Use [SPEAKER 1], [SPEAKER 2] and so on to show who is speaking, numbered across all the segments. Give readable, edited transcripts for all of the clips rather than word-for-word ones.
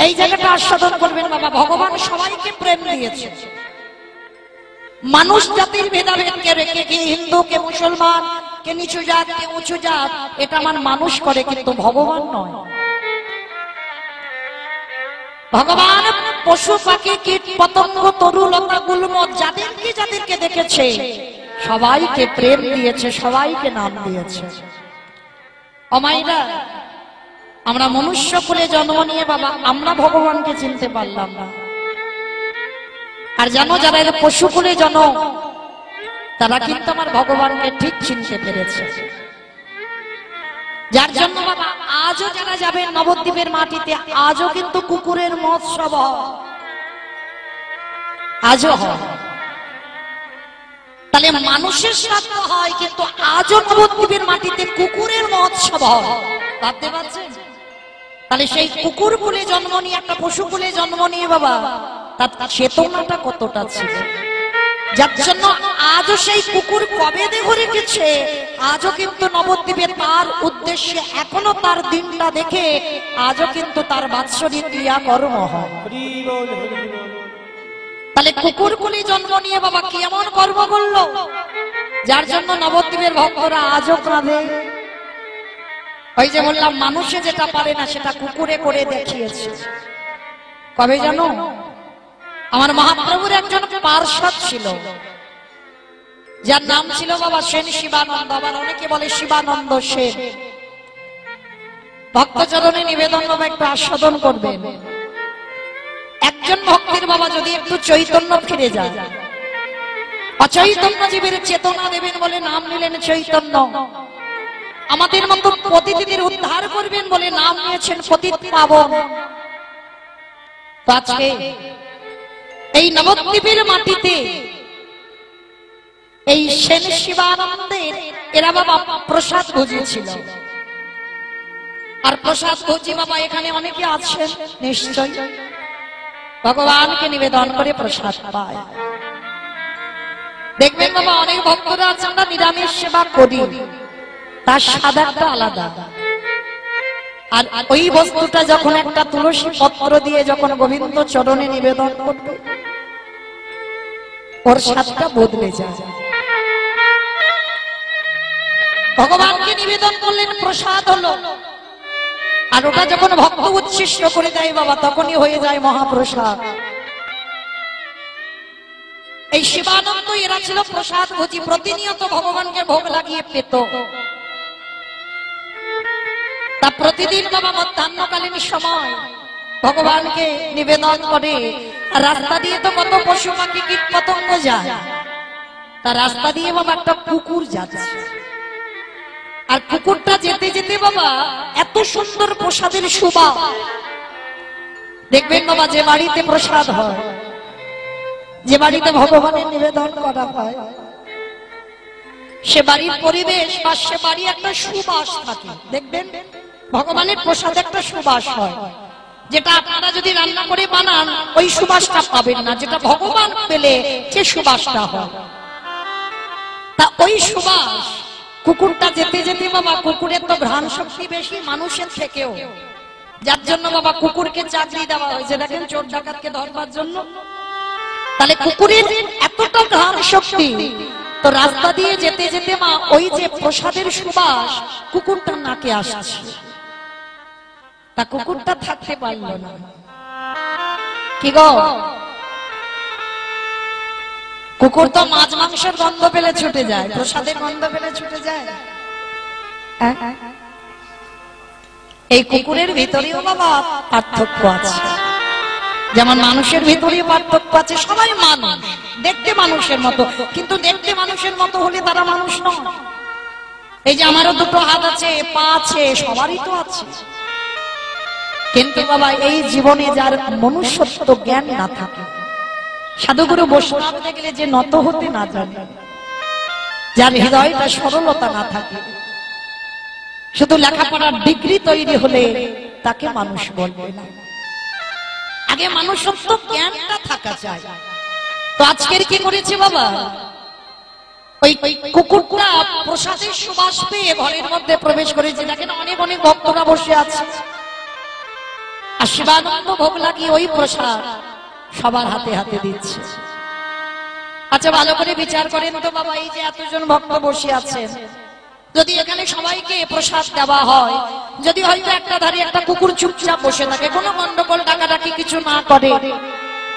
[SPEAKER 1] এই জায়গাটা আস্বাদন করবেন বাবা। ভগবান সবাইকে প্রেম দিয়েছে। মানুষ জাতির ভেদাভেদকে রেখে, কে হিন্দু, কে মুসলমান, কে নিচু জাত, কে উঁচু জাত, এটা আমার মানুষ করে, কিন্তু ভগবান নয়। ভগবান পশু পাখি কীট পতঙ্গ তরু লতা গুল্ম যাদেরকে দেখেছে সবাইকে প্রেম দিয়েছে, সবাইকে নাম দিয়েছে। অমাইরা, আমরা মনুষ্য কুলে জন্ম নিয়ে বাবা আমরা ভগবানকে চিনতে পারলাম না। আর জানো যারা এর পশু কুলে জন্ম, তারা কিন্তু আমার ভগবানকে ঠিক চিনতে পেরেছে। যার জন্য বাবা আজও যারা যাবেন নবদ্বীপের মাটিতে, আজও কিন্তু কুকুরের মহোৎসব আজও হয়। তাহলে মানুষের শ্রাদ্ধ হয়, কিন্তু আজও নবদ্বীপের মাটিতে কুকুরের মহোৎসব হয়। ভাবতে পারছেন? তাহলে সেই কুকুর কুলে জন্ম নিয়ে, একটা পশু কুলে জন্ম নিয়ে বাবা তার চেতনাটা কতটা ছিল, যার জন্য আজও সেই কুকুর কবে দেহ রেখেছে, আজও কিন্তু নবদ্বীপে তার উদ্দেশ্যে এখনো তার দিনটা দেখে আজও কিন্তু তার বাৎসরিক ক্রিয়াকর্ম হয়। তাহলে কুকুর কুলে জন্ম নিয়ে বাবা কি এমন কর্ম করলো, যার জন্য নবদ্বীপের ভক্তরা আজও কাঁদে। ওই যে বললাম, মানুষে যেটা পারে না সেটা কুকুরে করে দেখিয়েছে। কবে জানো? আমার মহাপ্রভুর একজন পার্ষদ ছিল, যার নাম ছিল বাবা সেন শিবানন্দ, আবার অনেকে বলে শিবানন্দ সেন। ভক্তচরণে নিবেদন বাবা একটু আস্বাদন করবেন। একজন ভক্তের বাবা যদি একটু চৈতন্য ফিরে যায়, অচৈতন্য জীবের চেতনা দেবেন বলে নাম নিলেন চৈতন্য। আমাদের মতো পতিতদের উদ্ধার করবেন বলে নাম নিয়েছেন পতিত পাবন। আজকে এই নবদ্বীপের মাটিতে এই সেন শিবানন্দের এরা বাবা প্রসাদ ভুজিয়েছিল। আর প্রসাদ ভুজি বাবা এখানে অনেকে আছেন নিশ্চয়, ভগবানকে নিবেদন করে প্রসাদ পায়। দেখবেন বাবা অনেক ভক্তরা আছে, আমরা নিরামিষ সেবা করি, তার স্বাদটা আলাদা। আর ওই বস্তুটা যখন একটা তুলসী পত্র দিয়ে যখন গোবিন্দ চরণে নিবেদন করবে, ওর স্বাদটা বদলে যায়। ভগবানকে নিবেদন করলেন, প্রসাদ হলো, আর ওটা যখন ভক্ত উচ্ছিষ্ট করে দেয় বাবা, তখনই হয়ে যায় মহাপ্রসাদ। এই শিবানন্দ এরা ছিল প্রসাদ ভোজি, প্রতিনিয়ত ভগবানকে ভোগ লাগিয়ে পেত। তা প্রতিদিন বাবা মধ্যাহ্নকালীন সময় ভগবানকে নিবেদন করে। আর রাস্তা দিয়ে তো কত পশু পাখি কীট পতঙ্গ যায়, তা রাস্তা দিয়ে বাবা একটা কুকুর যাচ্ছে। আর কুকুরটা যেতে যেতে বাবা এত সুন্দর প্রসাদের সুবাস। দেখবেন বাবা যে বাড়িতে প্রসাদ হয়, যে বাড়িতে ভগবানের নিবেদন করা হয়, সে বাড়ির পরিবেশ বা সে বাড়ি একটা সুবাস থাকে। দেখবেন ভগবানের প্রসাদ একটা সুবাস হয়, যেটা আপনারা যদি রান্না করে বানান ওই সুবাসটা পাবেন না, যেটা ভগবান পেলে যে সুবাসটা হয়। তা ওই সুবাস কুকুরটা যেতে যেতে বাবা, কুকুরের তো ঘ্রাণ শক্তি বেশি মানুষের থেকেও, যার জন্য বাবা কুকুরকে চাকরি দেওয়া হয়েছে, দেখেন চোর ডাকাতকে ধরবার জন্য। তাহলে কুকুরের এতটা ঘ্রাণ শক্তি, তো রাস্তা দিয়ে যেতে যেতে মা ওই যে প্রসাদের সুবাস কুকুরটার নাকে আসছে। তা কুকুরটা থাকতে পারল না। কি গো, কুকুর তো মাছ মাংসের গন্ধ পেলে ছুটে যায়, প্রসাদের গন্ধ পেলে ছুটে যায়। এই কুকুরের ভিতরেও বাবা পার্থক্য আছে, যেমন মানুষের ভিতরেও পার্থক্য আছে। সবাই মানুষ, দেখতে মানুষের মতো, কিন্তু দেখতে মানুষের মতো হলে তারা মানুষ নয়। এই যে আমারও দুটো হাত আছে, পা আছে, সবারই তো আছে, কিন্তু বাবা এই জীবনে যার মনুষ্যত্ব জ্ঞান না থাকে, সাধুগুরু বৈষ্ণব দেখলে যে নত হতে না জানে, যার হৃদয়টা সরলতা না থাকে, শুধু লেখাপড়ার ডিগ্রি তৈরি হলে তাকে মানুষ বলবে না। আগে মানুষত্ব জ্ঞানটা থাকা চাই। তো আজকের কি করেছে বাবা, ওই কুকুরটা প্রসাদের সুবাস পেয়ে ঘরের মধ্যে প্রবেশ করেছে। দেখেন অনেক অনেক ভক্তরা বসে আছে, আর শিবানন্দ ভোগ লাগিয়ে ওই প্রসাদ সবার হাতে হাতে দিচ্ছে। আচ্ছা ভালো করে বিচার করেন তো বাবা, এই যে এতজন ভক্ত বসে আছেন, যদি এখানে সবাইকে প্রসাদ দেওয়া হয়, যদি হয়তো একটা ধারে একটা কুকুর চুপচাপ বসে থাকে, কোনো গন্ডগোল ডাকাডাকি কিছু না করে,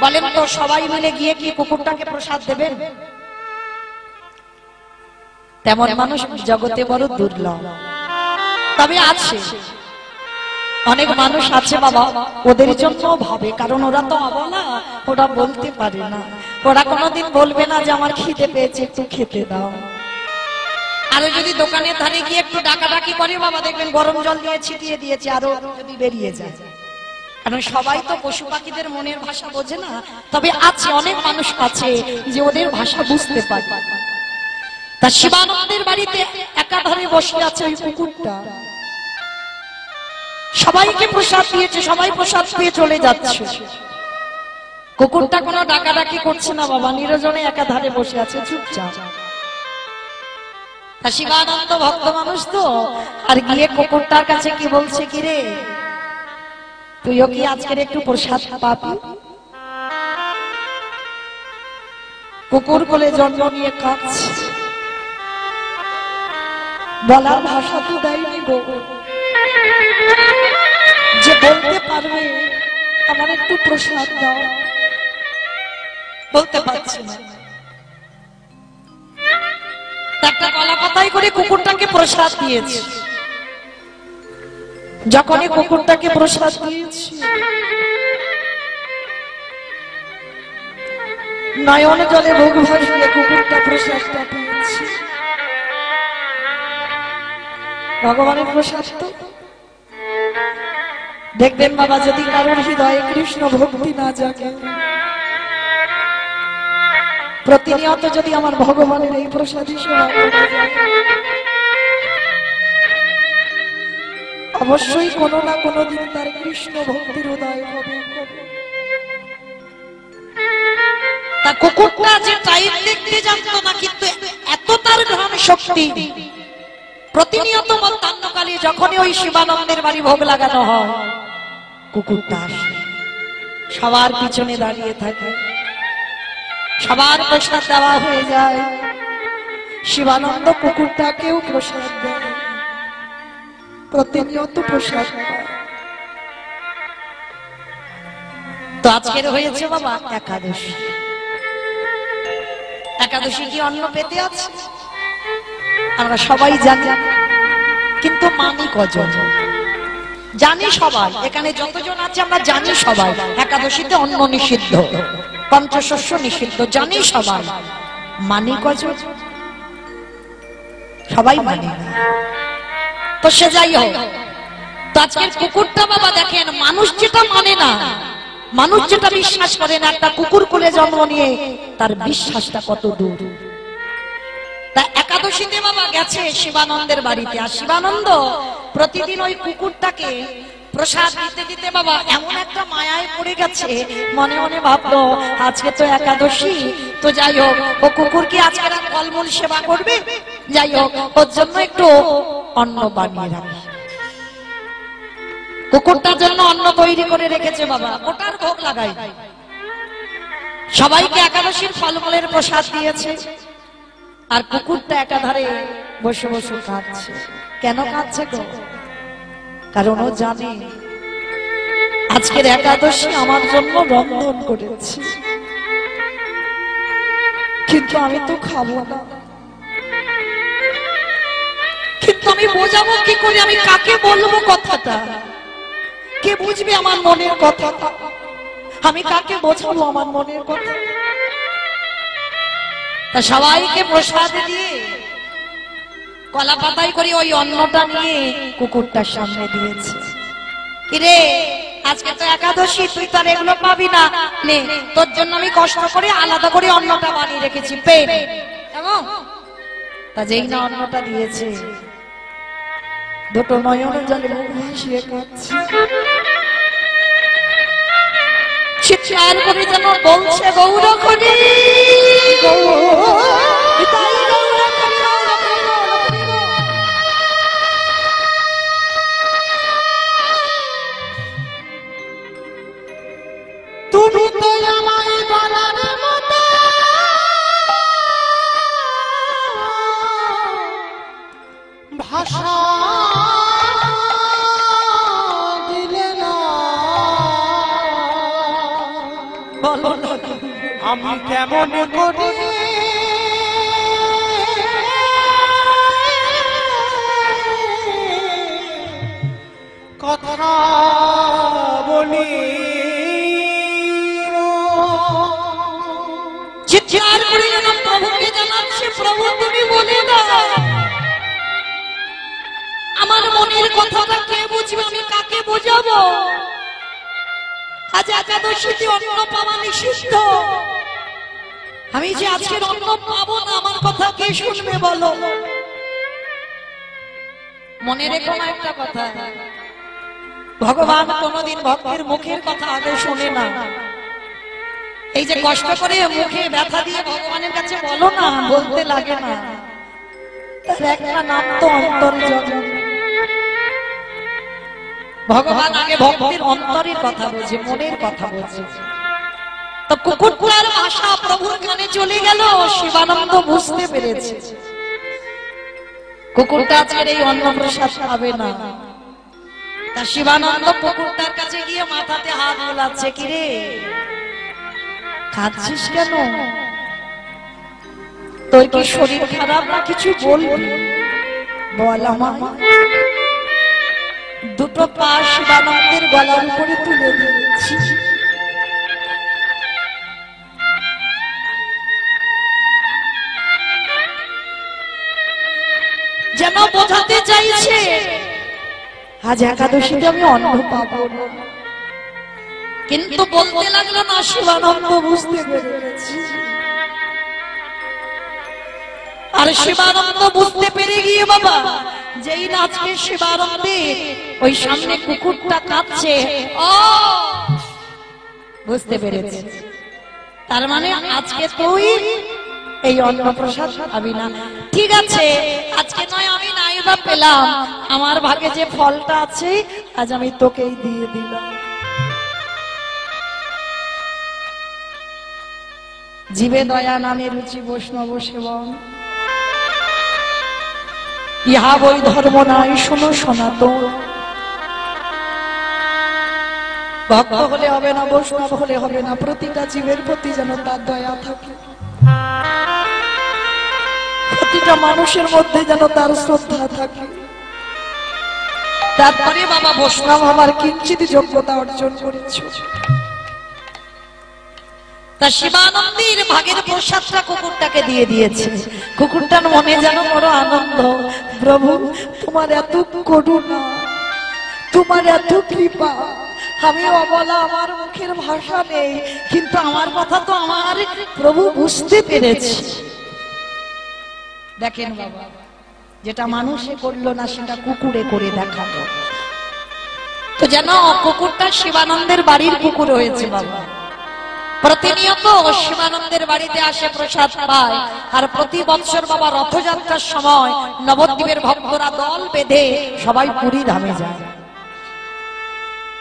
[SPEAKER 1] বলেন তো সবাই মিলে গিয়ে কি কুকুরটাকে প্রসাদ দেবেন? তেমন মানুষ জগতে বড় দুর্লভ। তবে আছে, অনেক মানুষ আছে বাবা, ওদের জন্য ভাবে, কারণ ওরা তো অবলা, ওরা বলতে পারে না, ওরা কোনোদিন বলবে না যে আমার খিদে পেয়েছে একটু খেতে দাও। আরো যদি দোকানের ধারে গিয়ে একটু ডাকাডাকি করে বাবা, দেখবেন গরম জল দিয়ে ছিটিয়ে দিয়েছে, আরো যদি বেরিয়ে যায়। কারণ সবাই তো পশু পাখিদের মনের ভাষা বোঝে না। তবে আছে, অনেক মানুষ আছে যে ওদের ভাষা বুঝতে পারে। তা শিবানন্দের বাড়িতে একাধারে বসে আছে ওই কুকুরটা, সবাইকে প্রসাদ দিয়েছে, সবাই প্রসাদ পেয়ে চলে যাচ্ছে। কুকুরটা কোনো ডাকাডাকি করছে না বাবা, নিরজনে একাধারে বসে আছে চুপচাপ। তা শিবানন্দ ভক্ত মানুষ তো, আর গিয়ে কুকুরটার কাছে কি বলছে, কি রে তুইও কি আজকের একটু প্রসাদ পাবি? কুকুর কোলে জন্ম নিয়ে কাঁদছে, বলার ভাষা তো দেয়নি গো, যে বলতে পারবে আমার একটু প্রসাদ দাও, বলতে পারছি না। একটা কলা পাতায় করে কুকুরটাকে প্রসাদ দিয়েছে। যখনই কুকুরটাকে প্রসাদ দিয়েছি, নয়ন জলে ভোগ ভাসিয়ে কুকুরটা প্রসাদটা পেয়েছে। ভগবানের প্রসাদ তো দেখবেন বাবা, যদি কারোর হৃদয়ে কৃষ্ণ ভক্তি না জাগে, প্রতিনিয়ত যদি আমার ভগবানের এই প্রসাদী সেবা করা যায়, অবশ্যই কোনো না কোনো দিন তার কৃষ্ণ ভক্তির উদয় হবে। তা কুকুরটা যে টাইম দেখতে জানতো না, কিন্তু এত তার গ্রহণ শক্তি, প্রতিনিয়ত মধ্যাহ্নকালে যখনই ওই শিবানন্দের বাড়ি ভোগ লাগানো হয়, কুকুরটা আসে, সবার পিছনে দাঁড়িয়ে থাকে, সবার প্রসাদ দেওয়া হয়ে যায়, শিবানন্দ কুকুরটাকেও প্রসাদ দেয়, প্রতিনিয়ত প্রসাদ পায়। তো আজকের হয়েছে বাবা একাদশী। একাদশী কি অন্ন পেতে আছে? আমরা সবাই জানি, কিন্তু মানি কজন? জানি সবাই, এখানে যতজন আছে আমরা জানি সবাই একাদশীতে অন্ন নিষিদ্ধ, পঞ্চশস্য নিষিদ্ধ, জানি সবাই। মানি কজন? সবাই মানি না। তো সে যাই হোক, তো আজকের কুকুরটা বাবা দেখেন, মানুষ যেটা মানে না, মানুষ যেটা বিশ্বাস করে না, একটা কুকুর কোলে জন্ম নিয়ে তার বিশ্বাসটা কত দূর। তা একাদশীতে বাবা গেছে শিবানন্দের বাড়িতে, আর শিবানন্দ প্রতিদিন ওই কুকুরটাকে প্রসাদ দিতে দিতে বাবা এমন একটা মায়ায় পড়ে গেছে, মনে মনে ভাবলো আজকে তো একাদশী, তো যাই হোক ও কুকুর কি আজকে আর ফলমূল সেবা করবে, যাই হোক ওর জন্য একটু অন্ন বানিয়ে রাখি। কুকুরটার জন্য অন্ন তৈরি করে রেখেছে বাবা, ওটার ভোগ লাগাই, সবাইকে একাদশীর ফলমূলের প্রসাদ দিয়েছে। আর কুকুরটা একাধারে বসে বসে কাঁদছে। কেন কাঁদছে গো? কারণ ও জানে আজকের একাদশী আমার জন্য রন্ধন করেছে, কিন্তু আমি তো খাবো না, কিন্তু আমি বোঝাবো কি করে, আমি কাকে বলবো কথাটা, কে বুঝবে আমার মনের কথাটা, আমি কাকে বোঝাবো আমার মনের কথা? তা সবাইকে প্রসাদ দিয়ে কলা পাতায় করে ওই অন্নটা নিয়ে কুকুরটার সামনে দিয়েছে। কিরে আজকে তো একাদশী, তুই তো আর এগুলো পাবি না, নে তোর জন্য আমি কষ্ট করে আলাদা করে অন্নটা বানিয়ে রেখেছি, পেট। তা যেই না অন্নটা দিয়েছে, দুটো নয়ন জলে মুখ ভাসিয়ে কাঁদছে, চিৎকার করে যেন বলছে গৌর করি
[SPEAKER 2] আশা দিলে না, আমি কেমন করি কথা বলি।
[SPEAKER 1] চিৎকার করে যেন প্রভুকে জানাচ্ছে, প্রভু তুমি বলে দাও আমার মনের কথাটা কে বুঝবে, আমি কাকে বোঝাবো? আজ একাদশীতে অন্ন পাওয়া নিষিদ্ধ, আমি যে আজকের অন্ন পাবো না, আমার কথা কে শুনবে বলো? মনে রেখো না একটা কথা, ভগবান কোনদিন ভক্তের মুখের কথা আগে শোনে না। এই যে কষ্ট করে মুখে ব্যথা দিয়ে ভগবানের কাছে বলো না, বলতে লাগে না, তার একটা নাম তো অন্তর্জল। ভগবান আগে ভক্তের অন্তরের কথা বোঝে, মনের কথা বোঝে। তো কুকুরটার আশা প্রভুর কানে চলে গেল, শিবানন্দ বুঝতে পেরেছে কুকুরটা আজকের এই অন্নপ্রসাদ খাবে না। তা শিবানন্দ কুকুরটার কাছে গিয়ে মাথাতে হাত বোলাচ্ছে, কিরে খাচ্ছিস কেন? তোর কি শরীর খারাপ না কিছু বলবি বল? আমার দুটো পা শিবানন্দের গলার উপরে তুলে দিয়েছি, যেন বোঝাতে চাইছে আজ একাদশীতে আমি অন্ন পাবো না। কিন্তু বলতে লাগলো না, শিবানন্দ বুঝতে পেরেছি। আর শিবানন্দ বুঝতে পেরে গিয়ে বাবা যেই নাচকে শিবানন্দে ওই সামনে কুকুরটা কাঁদছে, ও বুঝতে পেরেছে, তার মানে আজকে তুই এই অন্নপ্রসাদ খাবি না। ঠিক আছে, আজকে নয় আমি নাই বা পেলাম, আমার ভাগে যে ফলটা আছে আজ আমি তোকেই দিয়ে দিলাম। জীবে দয়া নামে রুচি বৈষ্ণব সেবন, ইহা বই ধর্ম নাই শোনো সনাতন। ভক্ত হলে হবে না, বৈষ্ণব হলে হবে না, প্রতিটা জীবের প্রতি যেন তার দয়া থাকে, প্রতিটা মানুষের মধ্যে যেন তার শ্রদ্ধা থাকে, তারপরে বাবা বৈষ্ণব হবার কিঞ্চিত যোগ্যতা অর্জন করেছ। তা শিবানন্দের ভাগের প্রসাদটা কুকুরটাকে দিয়ে দিয়েছে। কুকুরটার মনে যেন বড় আনন্দ, প্রভু তোমার এত করুণা, তোমার এত কৃপা, আমি অবলা, আমার মুখের ভাষা নেই, কিন্তু আমার কথা তো আমার প্রভু বুঝতে পেরেছে। দেখেন বাবা, যেটা মানুষে করলো না সেটা কুকুরে করে দেখালো। তো যেন কুকুরটা শিবানন্দের বাড়ির কুকুর হয়েছে বাবা। প্রতিনিয়ত শিবানন্দের বাড়িতে আসে, প্রসাদ পায়, আর প্রতি বছর বাবা রথযাত্রার সময় নবদ্বীপের ভক্তরা দল বেঁধে সবাই পুরী ধামে যায়।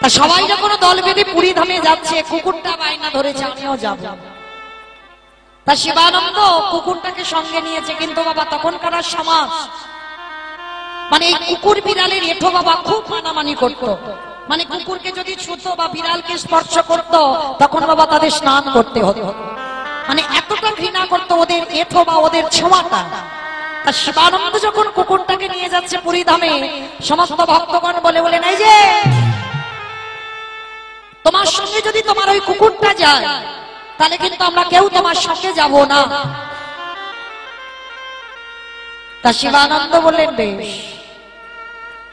[SPEAKER 1] তা সবাই যখন দল বেঁধে পুরী ধামে যাচ্ছে, কুকুরটা বায়না ধরেছে আমিও যাব। তা শিবানন্দ কুকুরটাকে সঙ্গে নিয়েছে, কিন্তু বাবা তখনকার সমাজ মানে এই কুকুর বিড়ালের এঠো বাবা খুব মানামানি করত। মানে কুকুরকে যদি ছুতো বা বিড়ালকে স্পর্শ করত তখন বাবা তাদের স্নান করতে হতো, মানে এতটা ঘৃণা করতো ওদের এঠো বা ওদের ছোঁয়াটা। তা শিবানন্দ যখন কুকুরটাকে নিয়ে যাচ্ছে পুরী ধামে, সমস্ত ভক্তগণ বলে বলে নাই যে তোমার সঙ্গে যদি তোমার ওই কুকুরটা যায় তাহলে কিন্তু আমরা কেউ তোমার সঙ্গে যাব না। তা শিবানন্দ বললেন বেশ,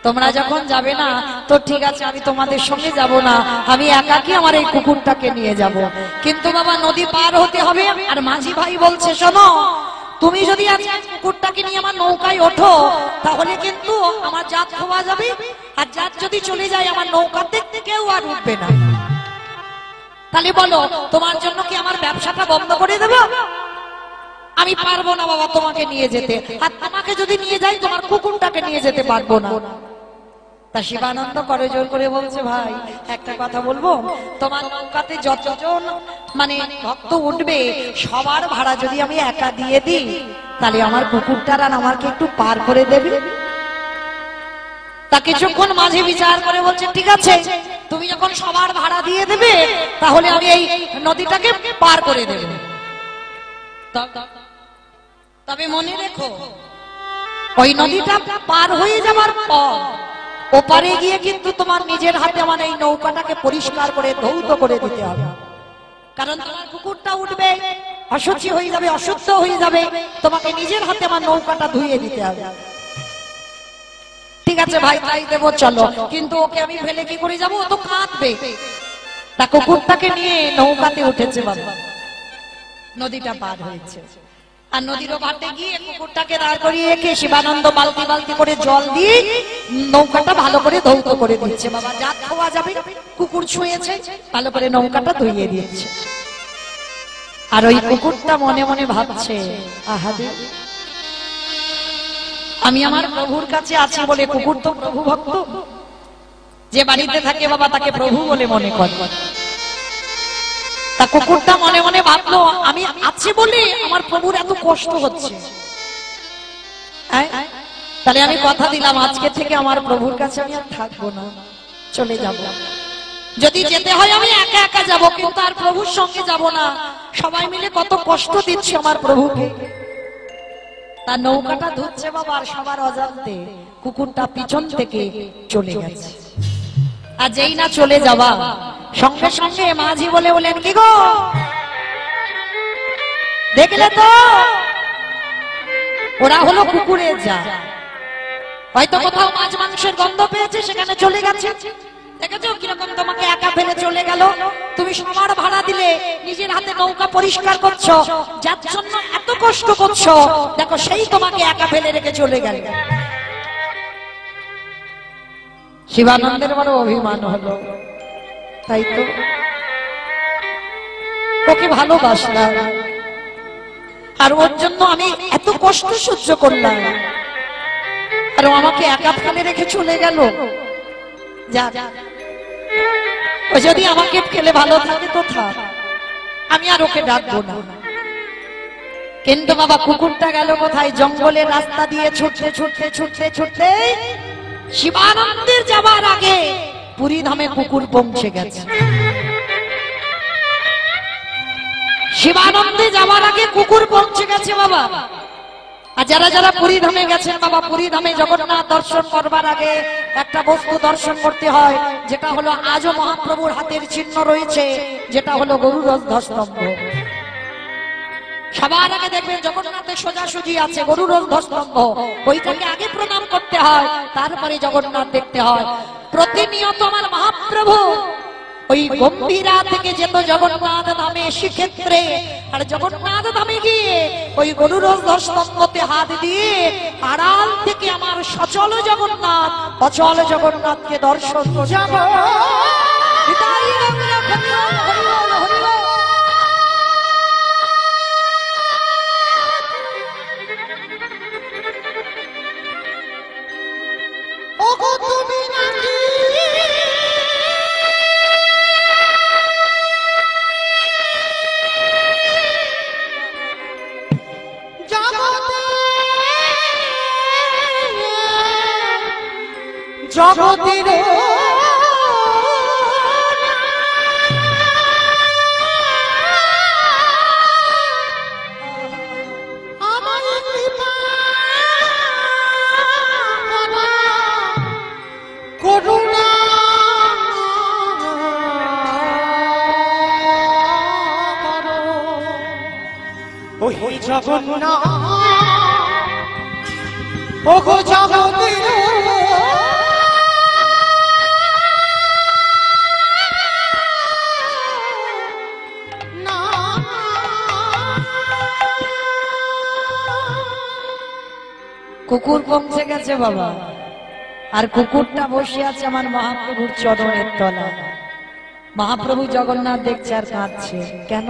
[SPEAKER 1] তোমরা যখন যাবে না তো ঠিক আছে, আমি তোমাদের সঙ্গে যাব না, আমি একাকী আমার এই কুকুরটাকে নিয়ে যাব। কিন্তু বাবা নদী পার হতে হবে, আর মাঝি ভাই বলছে শোনো, তুমি যদি আজকে কুকুরটাকে নিয়ে আমার নৌকায় ওঠো তাহলে কিন্তু আমার জাত খোয়া যাবে, আর জাত যদি চলে যায় আমার নৌকাতে কেউ আর উঠবে না। তাহলে বলো তোমার জন্য কি আমার ব্যবসাটা বন্ধ করে দেব? আমি পারবো না বাবা তোমাকে নিয়ে যেতে, আর তোমাকে যদি নিয়ে যাই তোমার কুকুরটাকে নিয়ে যেতে পারবো না। তা শিবানন্দ করে জোর করে বলছে, ভাই একটা কথা বলবো, তোমার নৌকাতে যতজন মানে ভক্ত উঠবে সবার ভাড়া যদি আমি একা দিয়ে দিই তাহলে আমার কুকুরটার আর আমাকে একটু পার করে দেবে। তা কিছুক্ষণ মাঝে বিচার করে বলছে, ঠিক আছে, তুমি যখন সবার ভাড়া দিয়ে দেবে, তাহলে আমি এই নদীটাকে পার করে দেব। তবে মনে রেখো, ওই নদীটা পার হয়ে যাবার পর ওপারে গিয়ে কিন্তু তোমার নিজের হাতে আমার এই নৌকাটাকে পরিষ্কার করে ধৌত করে দিতে হবে। কারণ তোমার কুকুরটা উঠবে, অশুচি হয়ে যাবে, অশুদ্ধ হয়ে যাবে, তোমাকে নিজের হাতে আমার নৌকাটা ধুয়ে দিতে হবে। ঠিক আছে ভাই, তাই দেবো, চলো। কিন্তু ওকে আমি ফেলে কি করে যাবো? ও তো কাঁদবে। তা কুকুরটাকে নিয়ে নৌকাতে উঠেছে বাবা, নদীটা পার হয়েছে। আর নদীর ঘাটে গিয়ে কুকুরটাকে দাঁড় করিয়ে রেখে শিবানন্দ বালতি বালতি করে জল দিয়ে নৌকাটা ভালো করে ধৌত করে দিচ্ছে। বাবা যা খাওয়া যাবে, কুকুর ছুঁয়েছে, ভালো করে নৌকাটা ধুইয়ে দিচ্ছে। আর ওই কুকুরটা মনে মনে ভাবছে, আহারে, আমি আমার প্রভুর কাছে আছি বলে, কুকুর তো প্রভু ভক্ত, যে বাড়িতে থাকে বাবা তাকে প্রভু বলে মনে করে। তা কুকুরটা মনে মনে ভাবলো, আমি আছি বলে আমার প্রভুর এত কষ্ট হচ্ছে, তাহলে আমি কথা দিলাম আজকে থেকে আমার প্রভুর কাছে আমি আর থাকবো না, চলে যাব। যদি যেতে হয় আমি একা একা যাব, কিন্তু আর প্রভুর সঙ্গে যাব না। সবাই মিলে কত কষ্ট দিচ্ছে আমার প্রভুকে। তার নৌকাটা ধুচ্ছে বাবা, আর সবার অজান্তে কুকুরটা পিছন থেকে চলে গেছে। আর যেই না চলে যাবা, সঙ্গে সঙ্গে মাঝি বলে বলেন, কি গো দেখলে তো, ওরা হলো কুকুরের জাত। হয়তো কোথাও মাছ মাংসের গন্ধ পেয়েছে, সেখানে চলে গেছে। দেখেছো কিরকম তোমাকে একা ফেলে চলে গেল? তুমি সবার ভাড়া দিলে, নিজের হাতে নৌকা পরিষ্কার করছো, যার জন্য এত কষ্ট করছো, দেখো সেই তোমাকে একা ফেলে রেখে চলে গেল। শিবানন্দের বড় অভিমান হলো, তাই তো ওকে ভালোবাসলাম, আর ওর জন্য আমি এত কষ্ট সহ্য করলাম, আর ও আমাকে একা ফেলে রেখে চলে গেল। ও যদি আমাকে ফেলে ভালো থাকে তো থাক, আমি আর ওকে ডাকবো না। কিন্তু বাবা কুকুরটা গেল কোথায়? জঙ্গলের রাস্তা দিয়ে ছুটতে ছুটতে ছুটতে ছুটতে শিবানন্দের যাবার আগে পুরী ধামে কুকুর পৌঁছে গেছে। শিবানন্দে যাওয়ার আগে কুকুর পৌঁছে গেছে বাবা। আর যারা যারা পুরী ধামে গেছেন বাবা, পুরী ধামে জগন্নাথ দর্শন করবার আগে একটা বস্তু দর্শন করতে হয়, যেটা হলো আজও মহাপ্রভুর হাতের চিহ্ন রয়েছে, যেটা হলো গরুর ধ্বস্তম্ভ। সবার আগে দেখবেন জগন্নাথের সোজাসুজি আছে গরুর ধ্বস্তম্ভ, ওইটাকে আগে প্রণাম করতে হয়, তারপরে জগন্নাথ দেখতে হয়। প্রতিনিয়ত আমার মহাপ্রভু ওই গম্ভীরা থেকে যেত জগন্নাথ ধামে শ্রীক্ষেত্রে, আর জগন্নাথ ধামে গিয়ে ওই গরুর ধ্বস্তম্ভতে হাত দিয়ে আড়াল থেকে আমার সচল জগন্নাথ অচল জগন্নাথকে দর্শন যাব।
[SPEAKER 2] জগতের আমার কৃপা করুণা ওই জগন্নাথ ওগো জগতের
[SPEAKER 1] কুকুর পৌঁছে গেছে বাবা, আর কুকুরটা বসে আছে আমার মহাপ্রভুর চরণের তলায়। মহাপ্রভু জগন্নাথ দেখছে আর কাঁদছে। কেন?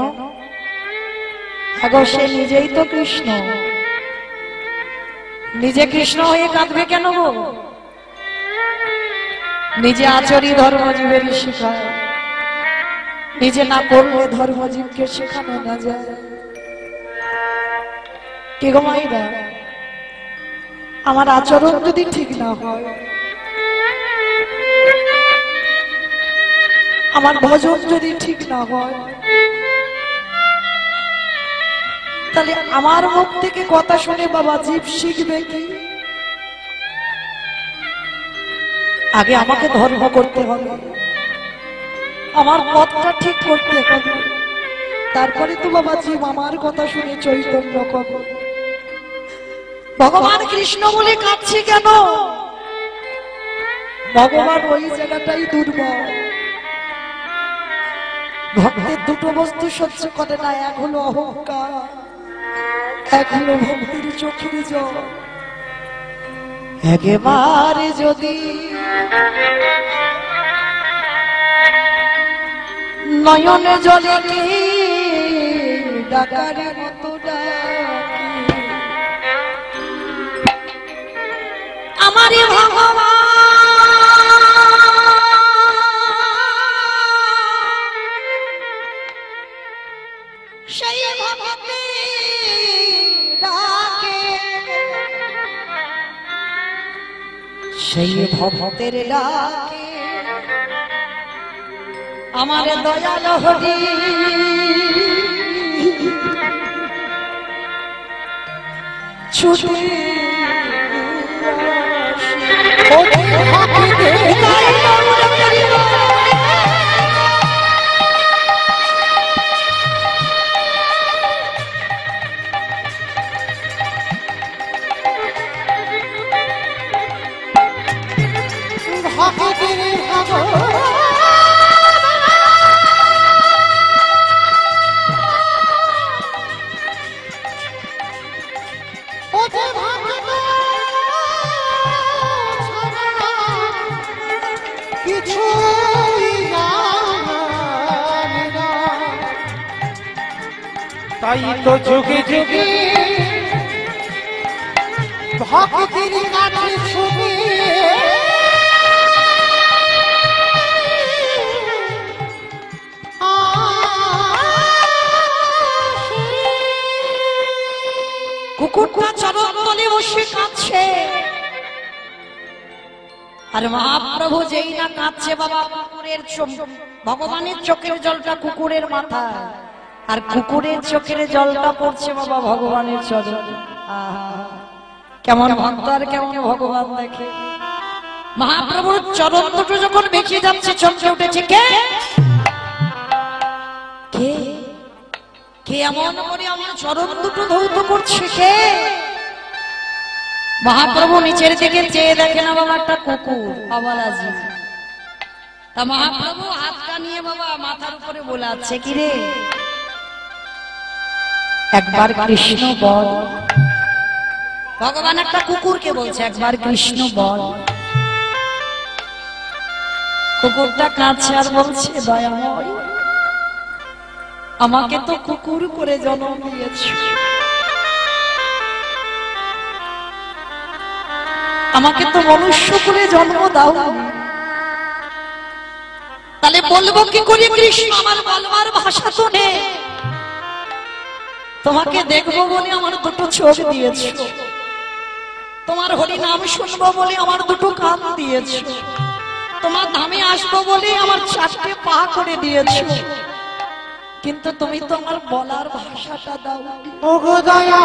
[SPEAKER 1] আগো সে নিজেই তো কৃষ্ণ, নিজে কৃষ্ণ হয়ে কাঁদবে কেন গো? নিজে আচরি ধর্মজীবের শেখায়, নিজে না করলে ধর্মজীবকে শেখানো না যায়। কি গো মাইরা, আমার আচরণ যদি ঠিক না হয়, আমার ভজন যদি ঠিক না হয়, তাহলে আমার মুখ থেকে কথা শুনে বাবা জীব শিখবে কি? আগে আমাকে ধর্ম করতে হবে, আমার পথটা ঠিক করতে হবে, তারপরে তো বাবা জীব আমার কথা শুনে চৈতন্য হবে। ভগবান কৃষ্ণ বলে কাঁদছে কেন? ভগবান ওই জায়গাটাই দুর্বল। ভক্তের দুটো বস্তু সহ্য করে না, এক হলো অহংকার, এক হলো ভক্তির চোখের জল। একেবারে যদি নয়নে জলে ডাকারে মতো ডাকি, আমারে ভগবান সেই ভক্তি ডাকে, সেই ভক্তের ডাকে আমার দয়াল হরি ছুটে
[SPEAKER 2] তাই তো যুগে যুগে ভক্তির কাছে ছুটে
[SPEAKER 1] কুকুরটা চরণ তলে বসে কাঁদছে, আর মহাপ্রভু যেই না কাঁদছে বাবা, কুকুরের ভগবানের চোখের জলটা কুকুরের মাথায়, আর কুকুরের চোখের জলটা পড়ছে বাবা ভগবানের চরণে। কেমন ভক্ত আর কেমন ভগবান দেখে। মহাপ্রভুর চরণ দুটো যখন বেঁকে যাচ্ছে, চমকে উঠেছে কে কে কে এমন করে আমার চরণ দুটো ধৌত করছে কে? মহাপ্রভু নিচের দিকে চেয়ে দেখে না বাবা একটা কুকুর আওয়ালাজি। তা মহাপ্রভু হাতটা নিয়ে বাবা মাথার উপরে বোলাচ্ছে, কি রে একবার কৃষ্ণ বল। ভগবান একটা কুকুরকে বলছে একবার কৃষ্ণ বল। কুকুরটা কাঁদছে আর বলছে, দয়াময় আমাকে তো কুকুর করে জন্ম দিয়েছ, আমাকে তো মনুষ্য করে জন্ম দাও, তাহলে বলবো কি করে কৃষ্ণ? আমার বলবার ভাষা তো নেই। তোমাকে দেখবো বলে আমার দুটো চোখ দিয়েছ, তোমার হরি নাম শুনবো বলে আমার দুটো কান দিয়েছ, তোমার ধামে আসবো বলে আমার চারটে পা করে দিয়েছ, কিন্তু তুমি তো আমার বলার ভাষাটা দাও।
[SPEAKER 2] ওগো দয়া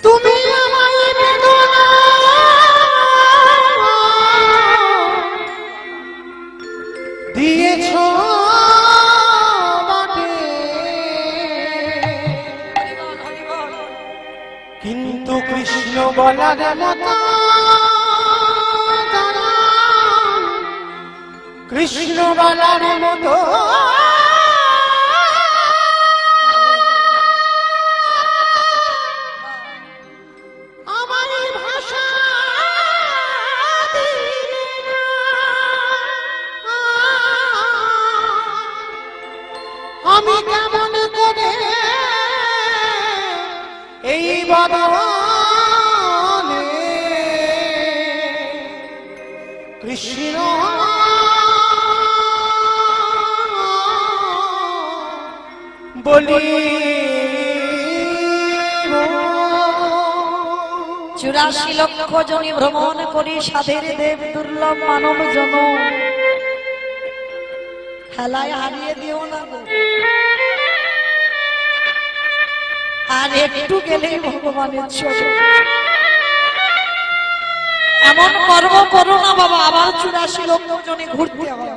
[SPEAKER 2] তুমি আমায় বেদনা দিয়েছ বটে, কিন্তু কৃষ্ণ বলার মতো কৃষ্ণ বলার মতো আমার ভাষা আমি কেমন করে এই বদনে কৃষ্ণ বলি
[SPEAKER 1] 84 লক্ষ জনি ভ্রমণ করি সাধের দেব দুর্লভ মানব জন হেলায় হারিয়ে দিও না গো। আর একটু গেলেই ভগবানের চরণ। এমন কর্ম করো না বাবা, আবার 84 লক্ষ জনে ঘুরতে হবে।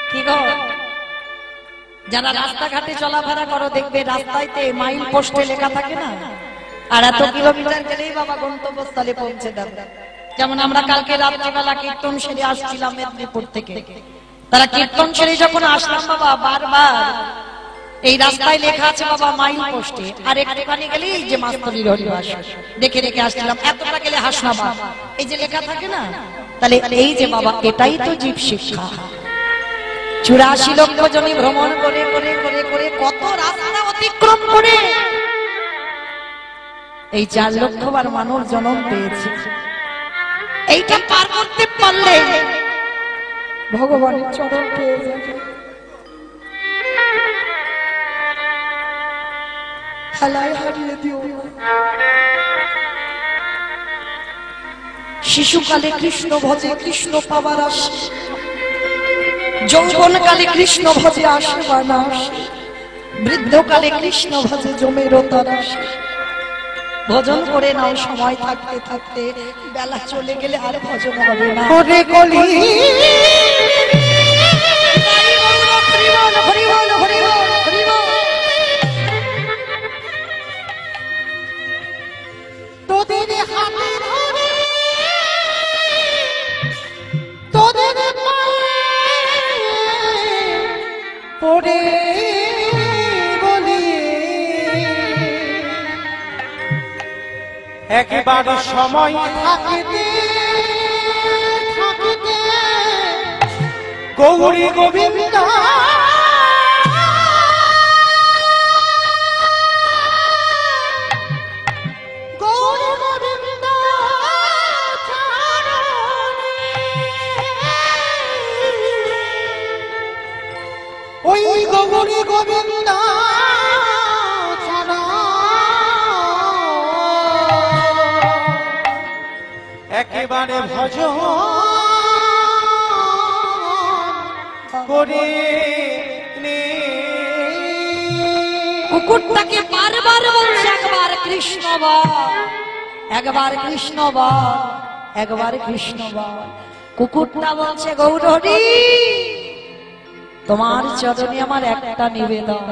[SPEAKER 1] কি গো, যারা রাস্তাঘাটে চলাফেরা করো দেখবে রাস্তায়তে মাইল পোস্টে লেখা থাকে না, আর এত কিলোমিটার গেলেই বাবা গন্তব্যস্থলে পৌঁছে যাবে। যেমন আমরা কালকে রাত্রিবেলা কীর্তন সেরে আসছিলাম মেদিনীপুর থেকে, তারা কীর্তন সেরে যখন আসলাম বাবা বারবার এই রাস্তায় লেখা আছে বাবা মাইল পোস্টে, আর একটুখানি গেলেই যে মাস্তরীর হরিবাস দেখে রেখে আসছিলাম, এতটা গেলে হাসনাবাদ এই যে লেখা থাকে না। তাহলে এই যে বাবা এটাই তো জীব শিক্ষা। 84 লক্ষ জমি ভ্রমণ করে করে করে করে কত রাস্তা অতিক্রম করে এই 4 লক্ষ বার মানব জন্ম পেয়েছে। এইটা পার করতে পারলে ভগবানের চরণ পেয়ে যাবে। হেলায় হারিয়ে দিও। শিশুকালে কৃষ্ণ ভজে কৃষ্ণ পাবার আসে, যৌবনকালে কৃষ্ণ ভজে আসে বানাস, বৃদ্ধকালে কৃষ্ণ ভজে জমের তারাস। ভজন করে নাও সময় থাকতে থাকতে, বেলা চলে গেলে আর ভজন হবে না।
[SPEAKER 2] ওরে কলি তোদের হাতে ধরে তোদের পায়ে পড়ে বলি একবার সময় থাকতে থাকতে গৌরী গোবিন্দ গৌরী গোবিন্দ ওই গৌরী গোবিন্দ একেবারে ভজন করে নে।
[SPEAKER 1] কুকুরটাকে বারবার বলছে একবার কৃষ্ণ বল, একবার কৃষ্ণ বল, একবার কৃষ্ণ বল। কুকুরটা বলছে গৌরহরি তোমার চরণে আমার একটা নিবেদন,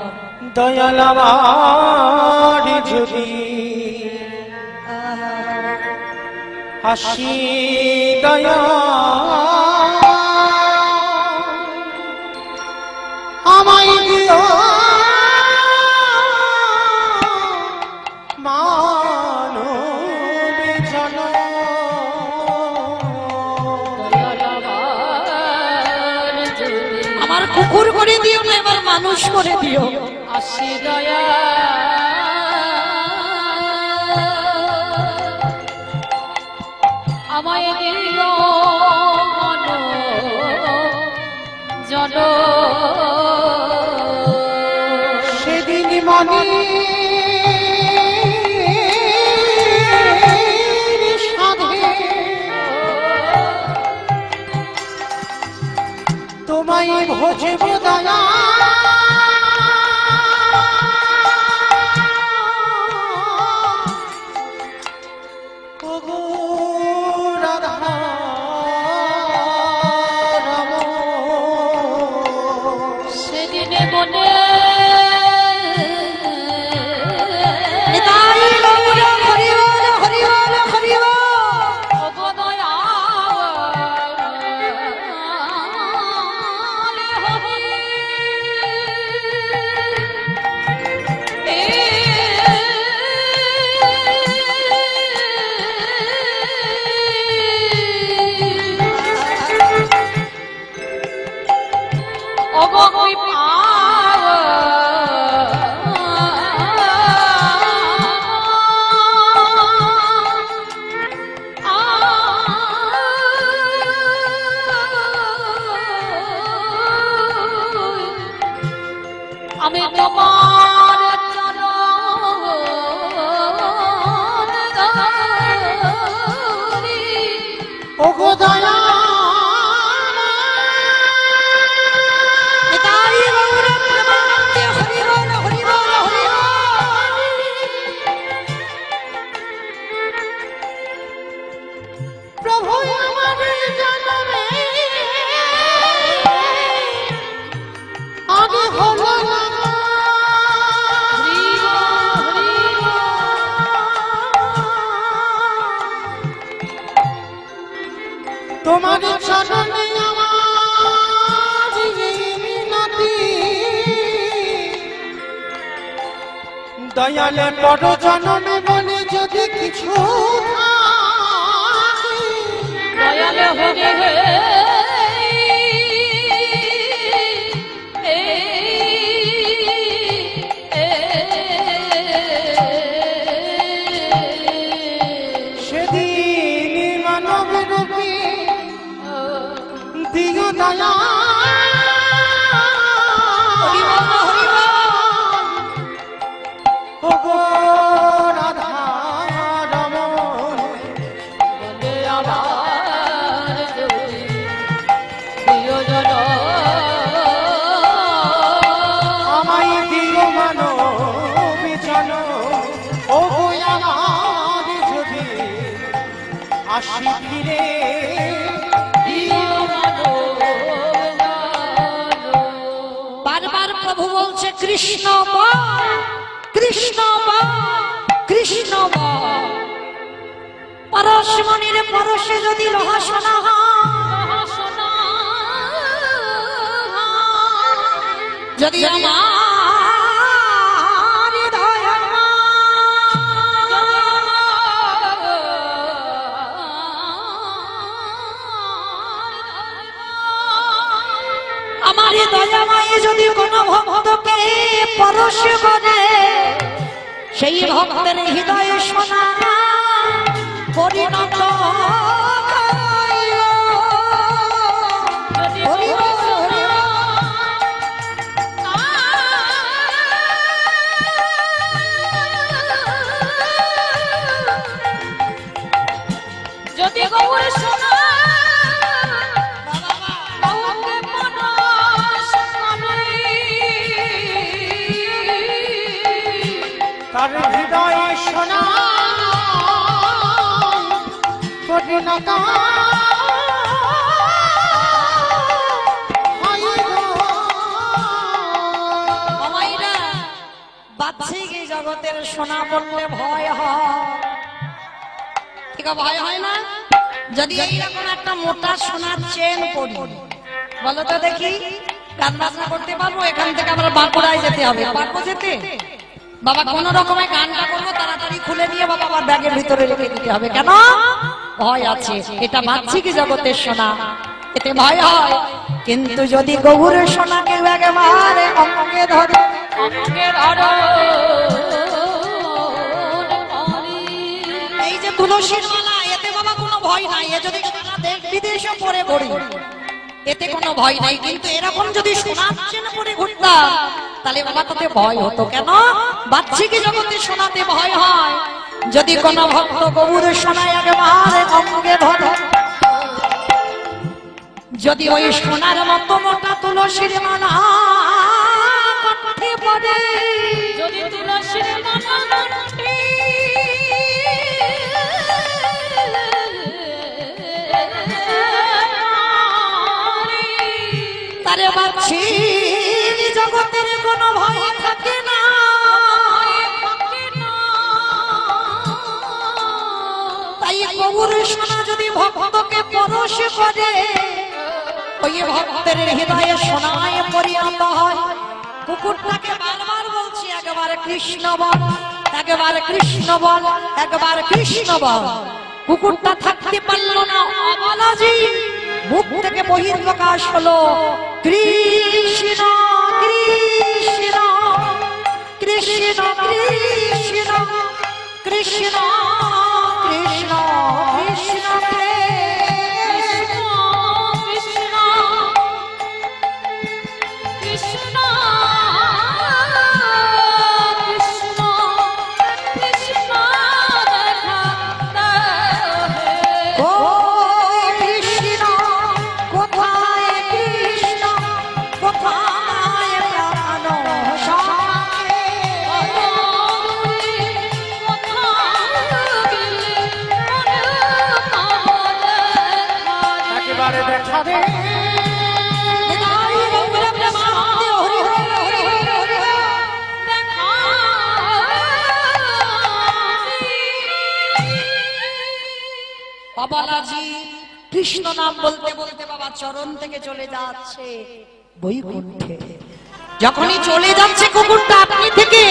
[SPEAKER 2] দয়াল আমার যদি হাসি দয়া আমায় দিও মানব জন
[SPEAKER 1] আমার কুকুর করে দিও না, এবার মানুষ করে দিও।
[SPEAKER 3] আসি দয়া আমায় দিও মন জন।
[SPEAKER 2] সেদিন মনে সাধে তোমায় ভজব দয়া ওগো রাধা রাম।
[SPEAKER 3] সেদিনে মনে
[SPEAKER 1] নিতাই গৌর হরি বল, হরি বল, হরি বল।
[SPEAKER 3] ওগো দয়া ওগো কই পাও আমি তোমার চরণ ধরি।
[SPEAKER 2] ওগো দয়া
[SPEAKER 1] নিতাই গৌর প্রেমানন্দে হরি বল হরি বল হরি বল।
[SPEAKER 2] প্রভু আমার জন্মে আগে হলো না
[SPEAKER 3] হরি হরি
[SPEAKER 2] তোমার চরণে আমার মিনতি দয়ালে পর জনমে বলে যদি কিছু থাকে,
[SPEAKER 3] দয়াল হরে হে
[SPEAKER 2] সেদিন মানব রূপে দিও দয়া
[SPEAKER 1] হরি বল হরি বল।
[SPEAKER 2] ওগো রাধা রমণ
[SPEAKER 3] বলে আমার যদি প্রিয়জন
[SPEAKER 2] আমায় দিও মানব জন ওগো আমার যদি আসি ফিরে
[SPEAKER 1] বারবার প্রভু বলছে কৃষ্ণ বল কৃষ্ণ বল কৃষ্ণ বল। পরশমণির পরশে যদি লোহা সোনা হয়, যদি আমার হৃদয়ের আমার দয়াময় যদি কোনো ভক্তকে পরশ করে, সেই ভক্তের হৃদয়ে সোনা পরিণত করিও। হরি বল, হরি বল।
[SPEAKER 3] যদি গৌর শোনা গৌরকে পরশ করি।
[SPEAKER 2] তার হৃদয়ে সোনা পরিণত হয় গো।
[SPEAKER 1] আমাইরা বাহ্যিক এই জগতের সোনা বললে ভয় হয়, ঠিক ভয় হয় না? যদি এইরকম একটা মোটা সোনার চেন পরি, বলো তো দেখি গান বাজনা করতে পারবো? এখান থেকে আমরা বাঁকুড়ায় যেতে হবে, পারবো যেতে? বাবা কোন রকমে গানটা করবো, তাড়াতাড়ি খুলে নিয়ে বাবা আমার ব্যাগের ভিতরে রেখে দিতে হবে। কেন? ভয় আছে, এটা বাহ্যিক জগতের সোনা, এতে ভয় হয়। কিন্তু যদি গৌরের সোনাকে একেবারে অঙ্গে ধরে,
[SPEAKER 3] অঙ্গে ধরো
[SPEAKER 1] এই যে তুলসীর মালা, এতে বাবা কোনো ভয় নাই। এ যদি সারা দেশ বিদেশে পরে ঘুরি, এতে কোনো ভয় নাই। কিন্তু এরকম যদি সোনার চেন পরে ঘুরতাম, তাহলে বাবা তাতে ভয় হতো। কেন? বাহ্যিক জগতে সোনাতে ভয় হয়। যদি কোনো ভক্ত গৌরের সোনা একেবারে অঙ্গে ধরে, যদি ওই সোনার মতো মোটা তুলসীর মালা কণ্ঠে পড়ে,
[SPEAKER 3] যদি তুলসীর মালা কণ্ঠে
[SPEAKER 1] তারে বাহ্যিক জগতের কোনো ভয় থাকে না। তাই গৌরের সোনা যদি ভক্তকে পরশ করে, ওই ভক্তের হৃদয়ে সোনায় পরিণত হয়। কুকুরটাকে বারবার বলছি, একবার কৃষ্ণ বল, একবার কৃষ্ণ বল, একবার কৃষ্ণ বল। কুকুরটা থাকতে পারলো না, অবলাজি মুখ থেকে বহির্প্রকাশ হলো কৃষ্ণ কৃষ্ণ কৃষ্ণ কৃষ্ণ কৃষ্ণ কৃষ্ণ কৃষ্ণ
[SPEAKER 3] কৃষ্ণ কৃষ্ণ
[SPEAKER 1] কৃষ্ণ নাম বলতে বলতে বাবা চরণ থেকে চলে যাচ্ছে বৈকুণ্ঠে। যখনই চলে যাচ্ছে কুকুরটা আপনি থেকে,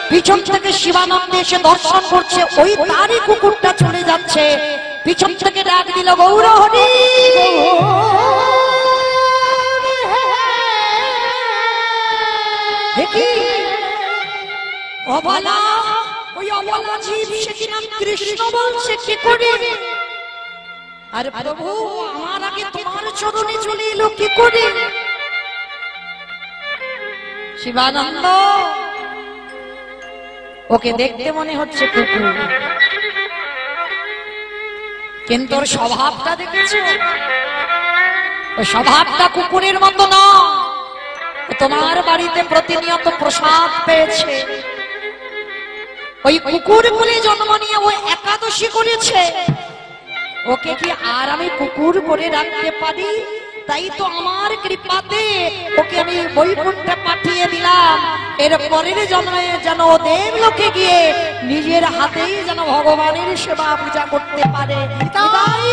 [SPEAKER 1] পিছন থেকে শিবানন্দ এসে দর্শন করছে, ওই তারই কুকুরটা চলে যাচ্ছে, পিছন থেকে ডাক দিল গৌর হরি। অবলা, ওই অবলা জীব সে কি নাম কৃষ্ণ বলছে কি করে? আরে প্রভু, আমার আগে তোমার চরণে চলে এলো কি করে? শিবানন্দ, ওকে দেখতে মনে হচ্ছে কুকুর, কিন্তু ওর স্বভাবটা দেখেছো? ওই স্বভাবটা কুকুরের মতো না। তোমার বাড়িতে প্রতিনিয়ত প্রসাদ পেয়েছে, ওই কুকুর বলে জন্ম নিয়ে ও একাদশী করেছে, ওকে কি আর আমি কুকুর করে রাখতে পারি? তাই তো আমার কৃপাতে ওকে আমি বৈকুণ্ঠে পাঠিয়ে দিলাম। এর পরের জন্মে যেন দেবলোকে গিয়ে নিজের হাতেই যেন ভগবানের সেবা পূজা করতে পারে। তাই